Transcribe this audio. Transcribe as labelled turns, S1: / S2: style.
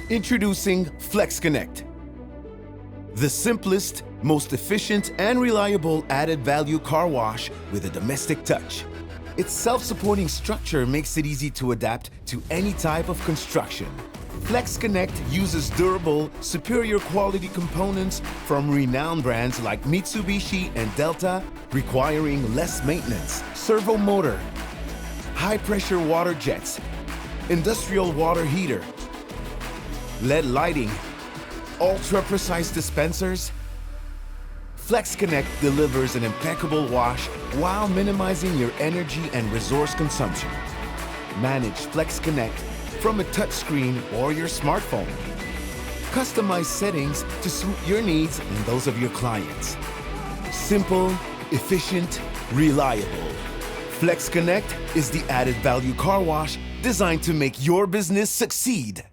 S1: Introducing FLEXCONNECT, the simplest, most efficient and reliable added value car wash with a domestic touch. Its self-supporting structure makes it easy to adapt to any type of construction. FLEXCONNECT uses durable, superior quality components from renowned brands like Mitsubishi and Delta, requiring less maintenance. Servo motor, high-pressure water jets, industrial water heater, LED lighting, ultra-precise dispensers. FLEXCONNECT delivers an impeccable wash while minimizing your energy and resource consumption. Manage FLEXCONNECT from a touchscreen or your smartphone. Customize settings to suit your needs and those of your clients. Simple, efficient, reliable. FLEXCONNECT is the added value car wash designed to make your business succeed.